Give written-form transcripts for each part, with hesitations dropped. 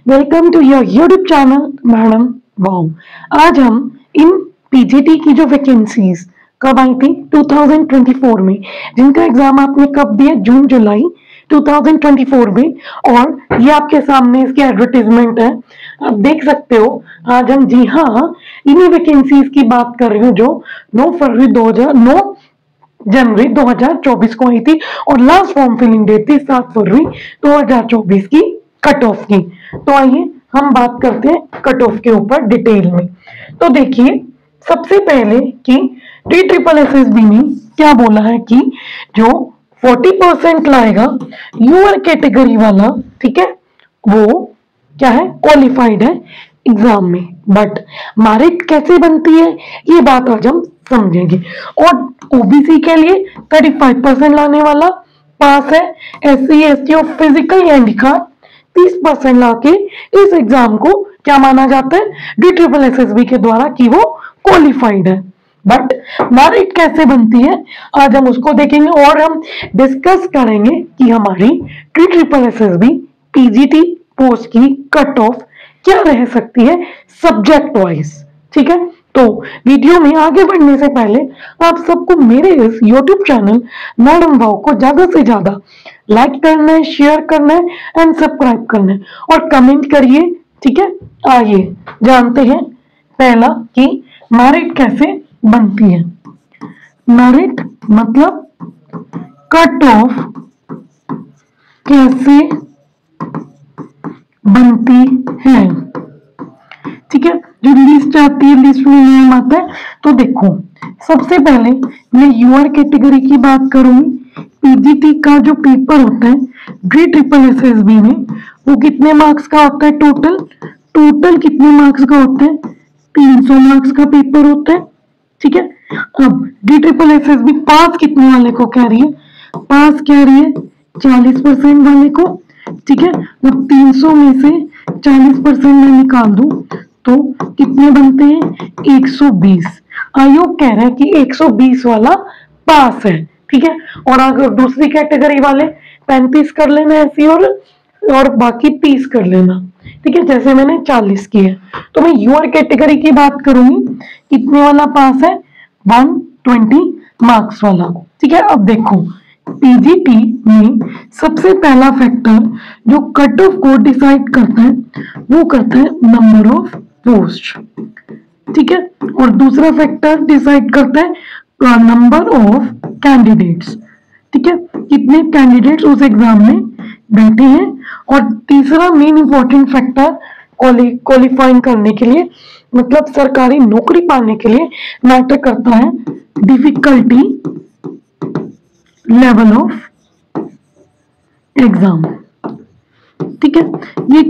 Welcome to your YouTube channel madam wow. आज हम इन PGT की जो वैकेंसीज कब आई थी 2024 में, जिनका एग्जाम आपने कब दिया जून जुलाई 2024 में, और ये आपके सामने इसकी एडवर्टीजमेंट है, आप देख सकते हो। आज हम जी हाँ इन्हीं वैकेंसीज की बात कर रहे हो जो 9 जनवरी 2024 को आई थी और लास्ट फॉर्म फिलिंग डेट थी 7 फरवरी 2024 की कट ऑफ की। तो आइए हम बात करते हैं कट ऑफ के ऊपर डिटेल में। तो देखिए सबसे पहले कि TSSB ने क्या बोला है कि जो 40% लाएगा यूआर कैटेगरी वाला, ठीक है, वो क्या है क्वालिफाइड है एग्जाम में। बट मेरिट कैसे बनती है ये बात आज हम समझेंगे। और ओबीसी के लिए 35% लाने वाला पास है। SC ST और फिजिकल हैंडीकैप 30% लाके इस एग्जाम को क्या माना जाता है DSSB के द्वारा कि वो क्वालिफाइड है। बट मेरिट कैसे बनती है आज हम उसको देखेंगे और हम डिस्कस करेंगे कि हमारी TSSB पीजीटी पोस्ट की कट ऑफ क्या रह सकती है सब्जेक्ट वाइज, ठीक है। तो वीडियो में आगे बढ़ने से पहले आप सबको मेरे इस YouTube चैनल मैडम वाओ को ज्यादा से ज्यादा लाइक करना है, शेयर करना है एंड सब्सक्राइब करना है और कमेंट करिए, ठीक है। आइए जानते हैं पहला कि मेरिट कैसे बनती है। मेरिट मतलब कट ऑफ कैसे बनती है, ठीक है। जो लिस्ट आती है, लिस्ट में नेम आता है। तो देखो सबसे पहले मैं यूआर कैटेगरी की बात करूंगी। पीजीटी का जो पेपर होता है DSSB में वो कितने मार्क्स का होता है टोटल कितने मार्क्स का होता है 300 मार्क्स का पेपर होता है, ठीक है। अब DSSB पास कितने वाले को कह रही है, पास कह रही है 40% वाले को, ठीक है। अब 300 में से 40% मैं निकाल दूं तो कितने बनते हैं 120। आयोग कह रहा है कि 120 वाला पास है, ठीक है। और अगर दूसरी कैटेगरी वाले 35 कर लेना ऐसी और बाकी 30 कर लेना, ठीक है, जैसे मैंने 40 किए। तो मैं यूआर कैटेगरी की बात करूंगी, कितने वाला पास है 120 मार्क्स वाला, ठीक है। अब देखो पीजीटी में सबसे पहला फैक्टर जो कट ऑफ को डिसाइड करता है वो करता है नंबर ऑफ पोस्ट, ठीक है। और दूसरा फैक्टर डिसाइड करता है नंबर ऑफ कैंडिडेट्स, ठीक है, कितने कैंडिडेट्स उस एग्जाम में बैठे हैं। और तीसरा मेन इंपॉर्टेंट फैक्टर क्वालिफाइंग करने के लिए, मतलब सरकारी नौकरी पाने के लिए मैटर करता है डिफिकल्टी लेवल ऑफ एग्जाम, ठीक है। ये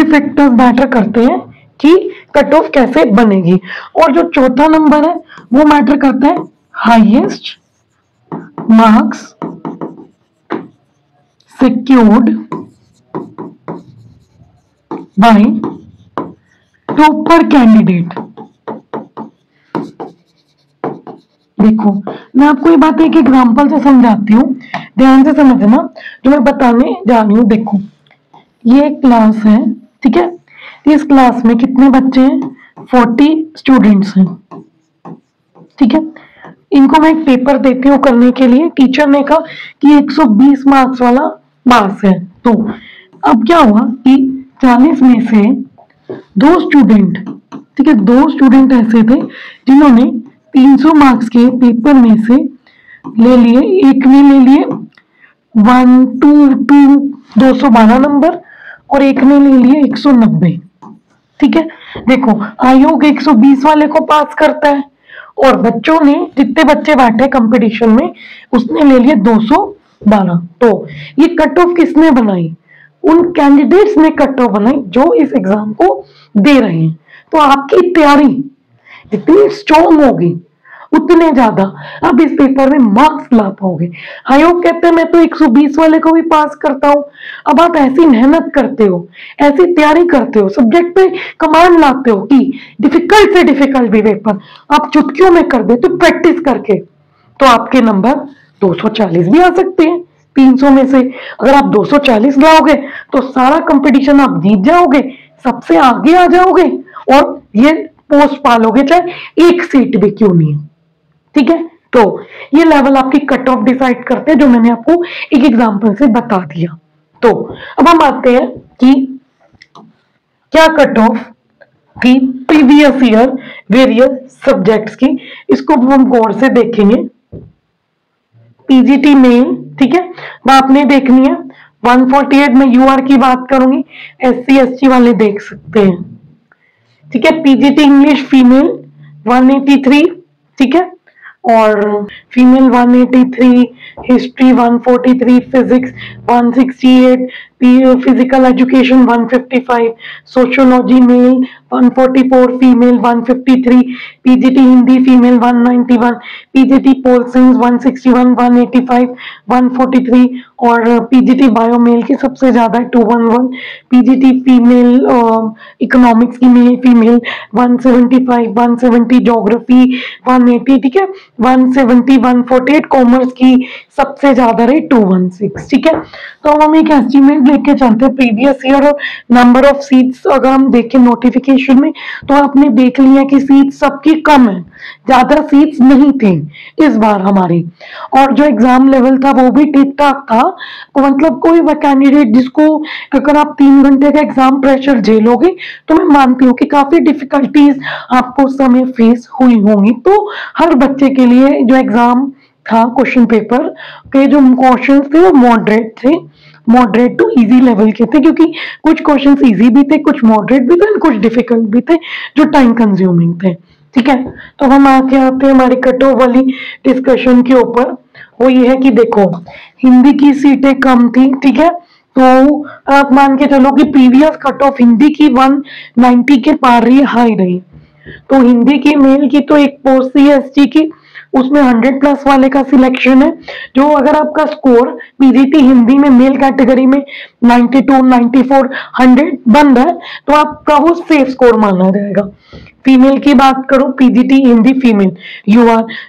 फैक्टर्स मैटर करते हैं कि कट ऑफ कैसे बनेगी। और जो चौथा नंबर है वो मैटर करता है highest marks secured by topper candidate. देखो मैं आपको ये बात एक एग्जांपल से समझाती हूँ, ध्यान से समझना जो मैं बताने जा रही हूँ। देखो ये क्लास है, ठीक है। इस क्लास में कितने बच्चे हैं 40 स्टूडेंट्स हैं, ठीक है। इनको मैं एक पेपर देती हूँ करने के लिए। टीचर ने कहा कि 120 मार्क्स वाला पास है। तो अब क्या हुआ कि 40 में से 2 स्टूडेंट, ठीक है, 2 स्टूडेंट ऐसे थे जिन्होंने 300 मार्क्स के पेपर में से ले लिए, एक ने ले लिए 212 नंबर और एक ने ले लिए 190, ठीक है। देखो आयोग 120 वाले को पास करता है और बच्चों ने, जितने बच्चे बैठे कंपटीशन में, उसने ले लिए 212। तो ये कट ऑफ किसने बनाई, उन कैंडिडेट्स ने कट ऑफ बनाई जो इस एग्जाम को दे रहे हैं। तो आपकी तैयारी जितनी स्ट्रॉन्ग होगी उतने ज्यादा आप इस पेपर में मार्क्स ला पाओगे। आयोग कहते हैं मैं तो 120 वाले को भी पास करता हूं। अब आप ऐसी मेहनत करते हो, ऐसी तैयारी करते हो, सब्जेक्ट पे कमांड लाते हो कि डिफिकल्ट से डिफिकल्ट भी पेपर आप चुटकियों में कर देते हो प्रैक्टिस करके, तो आपके नंबर 240 भी आ सकते हैं, 300 में से अगर आप 240 लाओगे तो सारा कंपटीशन आप जीत जाओगे, सबसे आगे आ जाओगे और ये पोस्ट पालोगे, चाहे एक सीट भी क्यों नहीं है। ठीक है, तो ये लेवल आपकी कट ऑफ डिसाइड करते हैं, जो मैंने आपको एक एग्जांपल से बता दिया। तो अब हम आते हैं कि क्या कट ऑफ थी प्रीवियस ईयर वेरियस सब्जेक्ट्स की, इसको हम गौर से देखेंगे। पीजीटी मेल, ठीक है, वो आपने देखनी है। 148 में यूआर की बात करूंगी, एससी एसटी वाले देख सकते हैं। ठीक है, पीजीटी इंग्लिश फीमेल 183, ठीक है, और female 183, history 143, physics 168, physical education 155, sociology male 144, female 153, PGT Hindi female 191, PGT pol science 161, 185, 143, और पीजीटी बायो मेल की सबसे ज्यादा है 211, पीजीटी फीमेल इकोनॉमिक्स की मेल फीमेल 175, 170, ज्योग्राफी 180, ठीक है, 170, 148, कॉमर्स की सबसे ज्यादा रही 216। ठीक है, तो हम एक एस्टिमेट लेके चलते हैं प्रीवियस ईयर और नंबर ऑफ सीट्स अगर हम देखें नोटिफिकेशन में, तो आपने देख लिया कि सीट्स सबकी कम है, ज्यादा सीट्स नहीं थे इस बार हमारी, और जो एग्जाम लेवल था वो भी ठीक ठाक था। तो मतलब कोई कैंडिडेट जिसको अगर आप 3 घंटे का एग्जाम प्रेशर झेलोगे तो मैं मानती हूँ कि काफी डिफिकल्टीज आपको उस समय फेस हुई होंगी। तो हर बच्चे के लिए जो एग्जाम था, क्वेश्चन पेपर के जो क्वेश्चंस थे वो मॉडरेट टू इजी लेवल के थे, क्योंकि कुछ क्वेश्चंस इजी भी थे, कुछ मॉडरेट भी थे, कुछ डिफिकल्ट भी थे जो टाइम कंज्यूमिंग थे। ठीक है, तो हम आके आते हैं हमारी कट ऑफ वाली डिस्कशन के ऊपर। वो ये है कि देखो हिंदी की सीटें कम थी, ठीक है, तो आप मान के चलो कि प्रीवियस कट ऑफ हिंदी की 190 के पार रही, हाई रही। तो हिंदी की मेल की तो एक पोस्ट थी एसटी की, उसमें 100+ वाले का सिलेक्शन है, जो अगर आपका स्कोर पीजीटी हिंदी में मेल कैटेगरी में 92, 94, 100 बन रहा है तो आपका वो सेफ स्कोर माना जाएगा। फीमेल की बात करो, पीजीटी हिंदी फीमेल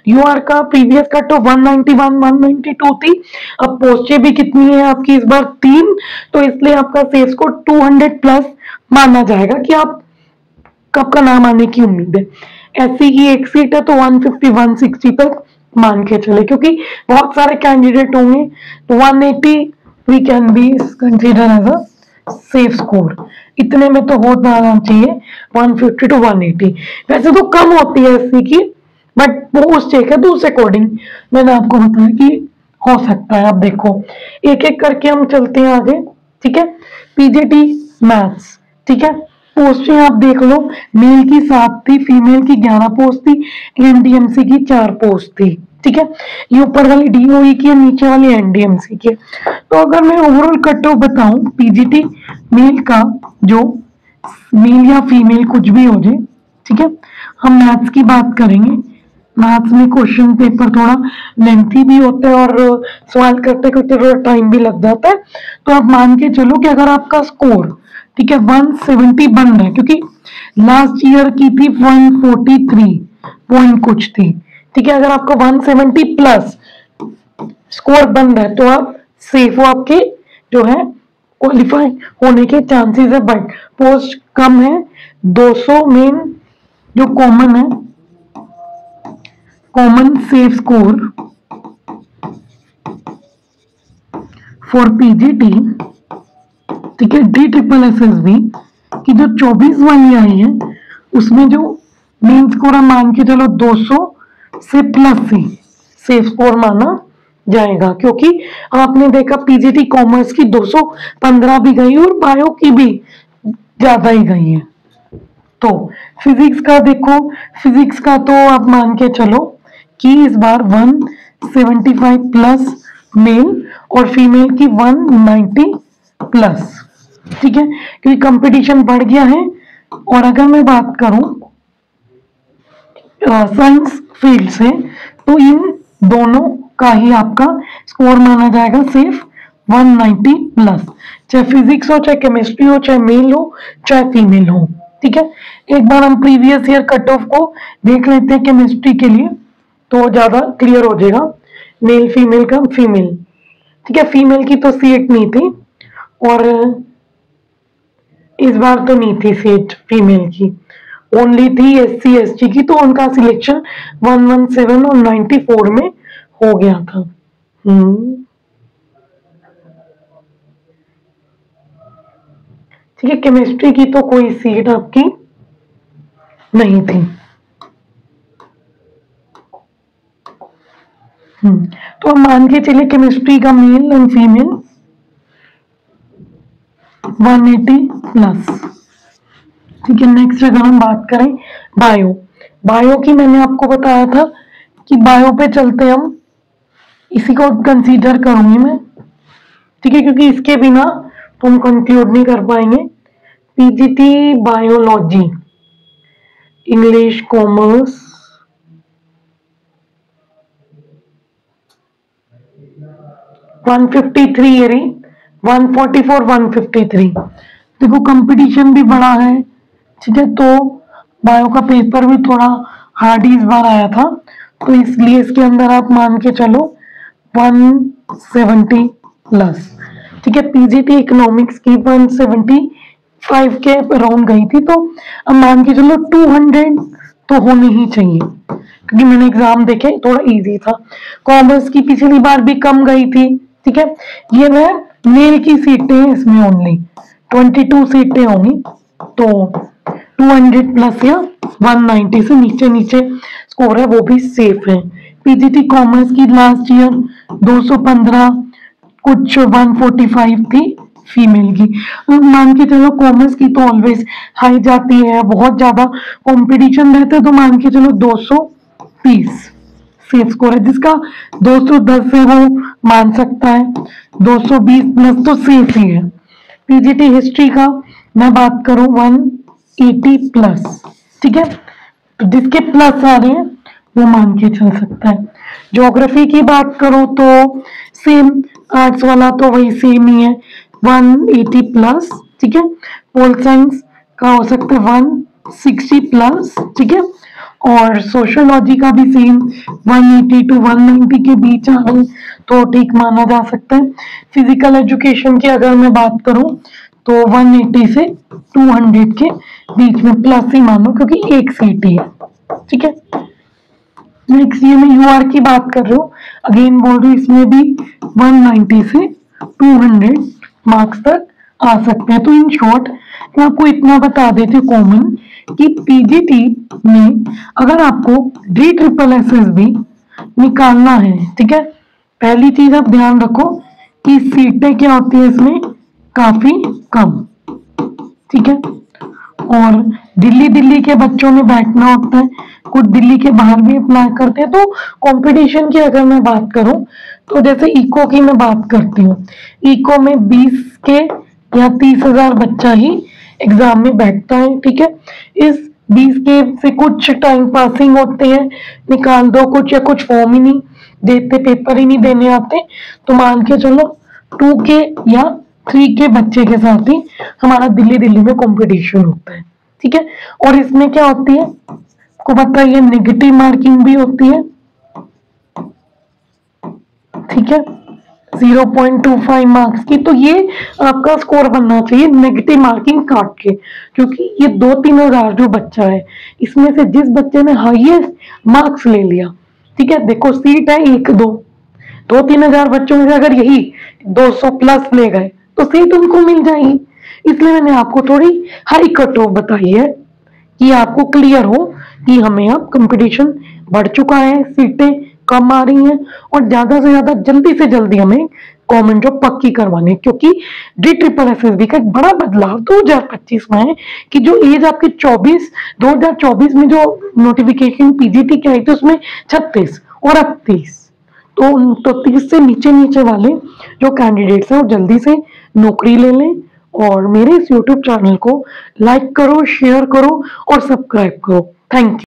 यूआर का प्रीवियस कट ऑफ 191, 192 थी। अब पोस्टें भी कितनी है आपकी इस बार 3, तो इसलिए आपका सेफ स्कोर 200+ माना जाएगा कि आप कब का नाम आने की उम्मीद है। एससी की एक सीट है तो 150, 160 तक मान के चले, क्योंकि बहुत सारे कैंडिडेट होंगे, तो 180 we can be consider as a safe score. इतने में तो हो जाना चाहिए 150 to 180। वैसे तो कम होती है एससी की, बट पोस्ट चेक है तो उस अकॉर्डिंग मैंने आपको बताया कि हो सकता है। अब देखो एक एक करके हम चलते हैं आगे। ठीक है, पीजीटी मैथ्स, ठीक है, पोस्टें आप देख लो, मेल की 7 थी, फीमेल की 11 पोस्ट थी, एनडीएमसी की 4 पोस्ट थी। ठीक है, ये ऊपर वाली डीओई की है, नीचे वाली एनडीएमसी की। तो अगर मैं ओवरऑल कट ऑफ बताऊं पीजीटी मेल का, जो मेल या फीमेल कुछ भी हो जाए, ठीक है, हम मैथ्स की बात करेंगे। मैथ्स में क्वेश्चन पेपर थोड़ा लेंथी भी होता है और सवाल करते करते थोड़ा टाइम भी लग जाता है। तो आप मान के चलो कि अगर आपका स्कोर, ठीक है, 170 बन रहा है, क्योंकि लास्ट ईयर की थी 143 पॉइंट कुछ थी। ठीक है, अगर आपका 170+ स्कोर बन रहा है तो आप सेफ हो, आपके जो है क्वालिफाई होने के चांसेस है, बट पोस्ट कम है 200 में। जो कॉमन है, common safe score for PGT, ठीक है, DSSS की जो 24 वाली आई है उसमें जो मेन स्कोर हम मान के चलो 200 से प्लस ही सेफ स्कोर माना जाएगा, क्योंकि आपने देखा पीजीटी कॉमर्स की 215 भी गई और बायो की भी ज्यादा ही गई है। तो फिजिक्स का देखो, फिजिक्स का तो आप मान के चलो कि इस बार 175+ मेल और फीमेल की 190+। ठीक है, क्योंकि कंपटीशन बढ़ गया है। और अगर मैं बात करूं साइंस फील्ड से, तो इन दोनों का ही आपका स्कोर माना जाएगा सेफ 190+, चाहे फिजिक्स हो, चाहे केमिस्ट्री हो, चाहे मेल हो, चाहे फीमेल हो। ठीक है, एक बार हम प्रीवियस ईयर कट ऑफ को देख लेते हैं केमिस्ट्री के लिए, तो ज्यादा क्लियर हो जाएगा मेल फीमेल का। फीमेल ठीक है, फीमेल की तो सीट नहीं थी, और इस बार तो नहीं थी सीट फीमेल की, ओनली थी SC ST की, तो उनका सिलेक्शन 117 और 94 में हो गया था। ठीक है, केमिस्ट्री की तो कोई सीट आपकी नहीं थी। तो हम मान के चले केमिस्ट्री का मेल एंड फीमेल 180 प्लस। ठीक है, नेक्स्ट अगर हम बात करें बायो की, मैंने आपको बताया था कि बायो पे चलते हम, इसी को कंसीडर करूंगी मैं। ठीक है, क्योंकि इसके बिना तुम कंक्लूड नहीं कर पाएंगे। PGT बायोलॉजी, इंग्लिश, कॉमर्स, 153 एरी, 144, 153। देखो कंपटीशन भी बड़ा है। ठीक है, तो बायो का पेपर भी थोड़ा हार्ड इस बार आया था, तो इसलिए इसके अंदर आप मान के चलो 170 प्लस। ठीक है, PGT इकोनॉमिक्स की 175 के अराउंड गई थी, तो अब मान के चलो 200 तो होनी ही चाहिए, क्योंकि मैंने एग्जाम देखे, थोड़ा इजी था। कॉमर्स की पिछली बार भी कम गई थी। ठीक है, ये वह मेल की सीटें हैं, इसमें ओनली 22 सीटें होंगी, तो 200 प्लस या 190 से नीचे नीचे स्कोर है, वो भी सेफ है। PGT कॉमर्स की लास्ट ईयर 215, कुछ 145 थी फीमेल की। मान के चलो कॉमर्स की तो ऑलवेज हाई जाती है, बहुत ज्यादा कंपटीशन रहता है, तो मान के चलो 230 सेफ स्कोर है। जिसका 210 है वो मान सकता है, 220 प्लस तो सेफ ही है। PGT हिस्ट्री का मैं बात करूं 180 प्लस। ठीक है, तो जिसके प्लस आ रहे हैं वो मान के चल सकता है। ज्योग्राफी की बात करो तो सेम, आर्ट्स वाला तो वही सेम ही है, 180 प्लस। ठीक है, पोल साइंस का हो सकता है 160 प्लस। ठीक है, और सोशियोलॉजी का भी सेम 180 to 190 के बीच आ रहे, तो ठीक माना जा सकता है। फिजिकल एजुकेशन की अगर मैं बात करूं तो 180 से 200 के बीच में प्लस ही मानो, क्योंकि एक सीट ही है। ठीक है, नेक्स्ट ये मैं UR की बात कर रही हूँ, अगेन बोल रही हूँ, इसमें भी 190 से 200 मार्क्स तक आ सकते हैं। तो इन शॉर्ट मैं आपको इतना बता देती हूँ कॉमन, कि PGT में अगर आपको DSSS निकालना है, ठीक है, पहली चीज आप ध्यान रखो कि सीटें क्या होती है इसमें, काफी कम। ठीक है, और दिल्ली के बच्चों में बैठना होता है, कुछ दिल्ली के बाहर भी अप्लाई करते हैं। तो कंपटीशन की अगर मैं बात करूं तो जैसे इको की मैं बात करती हूँ, इको में 20 के या 30,000 बच्चा ही एग्जाम में बैठता है। ठीक है, इस 20 के से कुछ टाइम पासिंग होते हैं, निकाल दो कुछ, या कुछ फॉर्म ही नहीं देते, पेपर ही नहीं देने आते, तो मान के चलो 2 के या 3 के बच्चे के साथ ही हमारा दिल्ली में कंपटीशन होता है। ठीक है, और इसमें क्या होती है आपको पता है, नेगेटिव मार्किंग भी होती है। ठीक है, 0.25 मार्क्स की, तो ये आपका स्कोर बनना चाहिए नेगेटिव मार्किंग काट के, क्योंकि ये 2-3 हजार जो बच्चा है, इसमें से जिस बच्चे ने हाईएस्ट मार्क्स ले लिया, ठीक है, देखो सीट है 1-2 हजार बच्चों में से अगर यही 200 प्लस ले गए तो सीट उनको मिल जाएगी। इसलिए मैंने आपको थोड़ी हाई कट ऑफ बताई है, कि आपको क्लियर हो कि हमें अब कंपटीशन बढ़ चुका है, सीटें कम आ रही हैं, और ज्यादा से ज्यादा जल्दी से जल्दी हमें गवर्नमेंट जॉब पक्की करवानी, क्योंकि DSSS का एक बड़ा बदलाव 2025 में है, कि जो एज आपकी 2024 में जो नोटिफिकेशन PGT की आई थी उसमें 36 और अब 30, तो 30 से नीचे वाले जो कैंडिडेट्स हैं वो जल्दी से नौकरी ले लें। और मेरे इस YouTube चैनल को लाइक करो, शेयर करो और सब्सक्राइब करो। Thank you.